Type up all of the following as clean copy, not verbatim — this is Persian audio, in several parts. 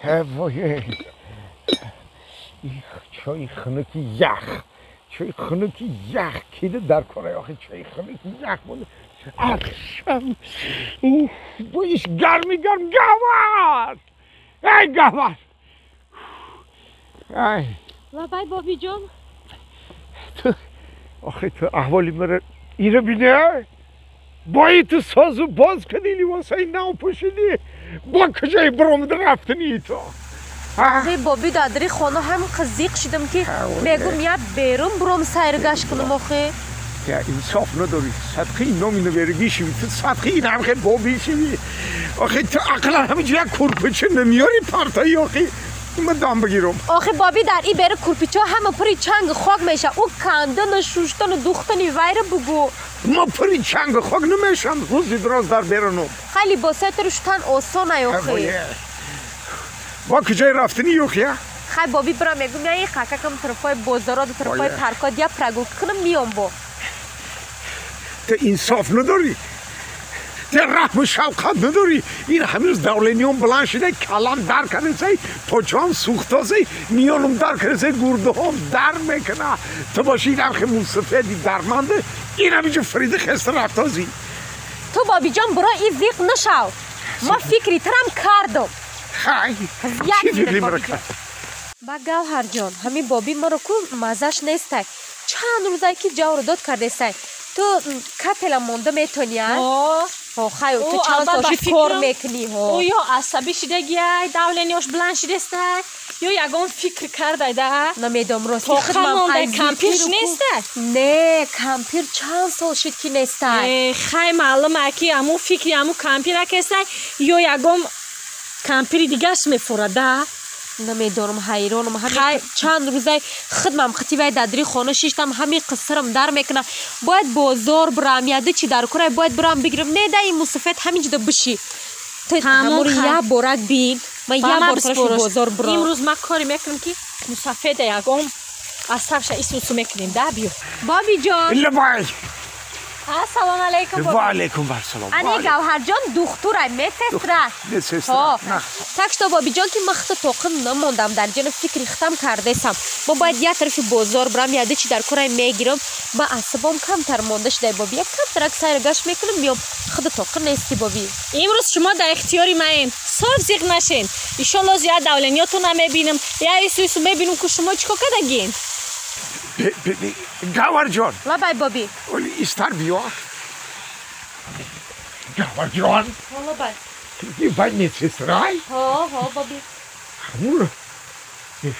وای چای خنکی یخ چای خنکی یخ کیده در کاره آخه چای خنکی یخ بوده اخشم بایش گرمی گرم گوار ای گوار ای لبای بابی جان تو آخه تو احوالی مره اینو بینه بایی تو سازو باز کنی لیواسای نو پوشیدی با کجای برامد رفتنی تو آخه بابی دادری خانه هم قزیق شدم که بگم یا بیرون برام سیرگاش کنم آخه یا انصاف نداری صدقی اینو اینو برگی شوی تو صدقی این هم خیلی بابی شوی آخه تو اقلا همینجا یک کرپچه نمیاری پرتایی آخه من دام بگیرم آخه بابی در این بره کرپچه همه پری چنگ خاک میشه او کندن شوشتن دوختن ویره بگو ما پری چنگ خاک نمیشم روزی دراز در برنم خیلی باسه روشتن آسانه آخه با کجای رفتنی یوخیا؟ خیلی بابی برام میگم یا این خاکه کم طرفای بازارات و طرفای پرکات یا پرگو کنم میام با تو انصاف نداری تو رحم و شفقت نداری این همیز دولینیون بلند شده کلم در کنه پاچه هم سوخته میانم در کنه گرده هم در میکنه تو باشی این هم خیلی موسفیدی درمانده این همیجا فرید خسته رفتازی تو بابی جان برای این زیق نشو ما فکری ترم کردم خیلی چی فکری مرا کرد؟ با گوهر جان همین بابی مرا کو مزش نیسته چند روزایی که جو رو داد کرده سای تو کپلا مونده میتونی خیلی تو چند ساشی کار میکنی او یا عصبی شده گیای دولینیوش بلند شده سته یا یگان فکر کرده ده نمیدم راستی تو خمانده کمپیرش نیسته نه کمپیر چند سال شد که نیسته خیلی معلومه که امو فکری امو کمپیر کسته یا یگان کمپیری دیگرش میفورده نمیدارم حیرانم همین چند روزه خدمم خطیبه دادری خانه شیشتم همین قصرم در میکنه باید بازار برم یاده چی در کره باید برم بگیرم نه ده این مصفت همین جدا بشی همون یه بارک بین من یه بار سرش بازار برم امروز ما کاری میکنم که مصفت یکم از طرفش ایسوسو میکنیم ده بیو بابی جان لبای السلام علیکم و علیکم برسلام انی گوهر جان دختوره میسستره تکشتا بابی جان که مخت توقم نموندم در جان فکر ختم کرده سم ما باید یه طرف بازار برم یاده چی در کره میگیرم با عصبام کم تر مونده شده بابی یک کم ترک سیرگاش میکنم میام خود توقم نیستی بابی امروز شما در اختیاری من صاف زیغ نشین ایشالله زیاد دولنیاتو نمیبینم یا ایسویسو میبینم که شما چیکار کردگین گوهر جان لبای بابی ولی ایستر بیا گوهر جان لبای این باید میسسترای ها بابی همون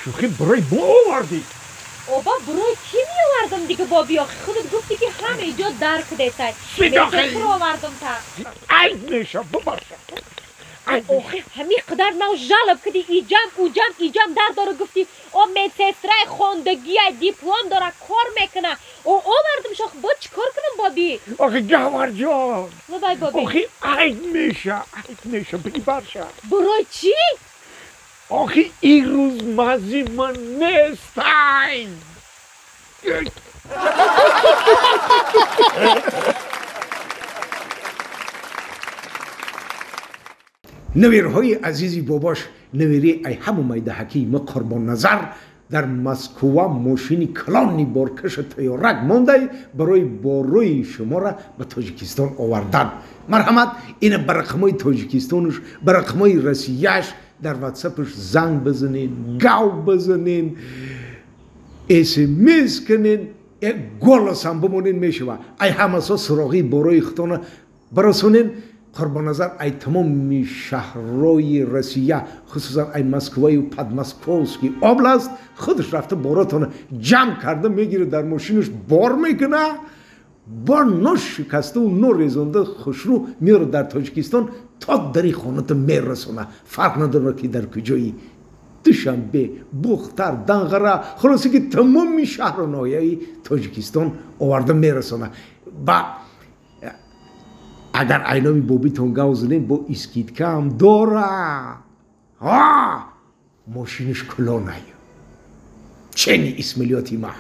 شوخی برای ما آوردی اوبا برای کی میآوردم دیگه بابی آخه خودت گفتی که همه اینجا درک دیتای میسستر آوردم تا ای میشه ببرشم آخه همین قدر نو جالب کدی ایجام در داره گفتی او میسسترای خوندگی دیپلم داره کار میکنه او آوردم شاخ با چی کار کنم بابی آخه گوهر جان لبای بابی آخه عید میشه بگی برشم برای چی؟ آخه این روز مزی من نیستین نویرهای عزیزی باباش نویری ای همو میده حکیم قربان نظر در مسکو ماشینی کلانی بارکش تیارک مانده برای باروی شما را به تاجیکستان آوردن مرحمت این برقمای تاجیکستانش برقمای رسیهش در واتساپش زنگ بزنین گاو بزنین SMS کنین گلس هم بمونین میشوه ای همه سراغی باروی اختانه برسونین قربان نظر ای تمام شهرهای روسیه خصوصا ای مسکوی و پدماسکوسکی اوبلاست خودش رفته باراتون جمع کرده میگیره در ماشینش بار میکنه با نو شکسته و نو ریزونده خوشرو میاره در تاجیکستان تا دری خانه میرسونه فرق نداره که در کجایی دوشنبه بختر دنغره خلاصی که تمام شهر و ناحیه تاجیکستان آورده میرسونه با اگر اینامی بابی تونگا وزنین با اسکیدکه هم داره ماشینش کلانه چنی اسمالیاتی ما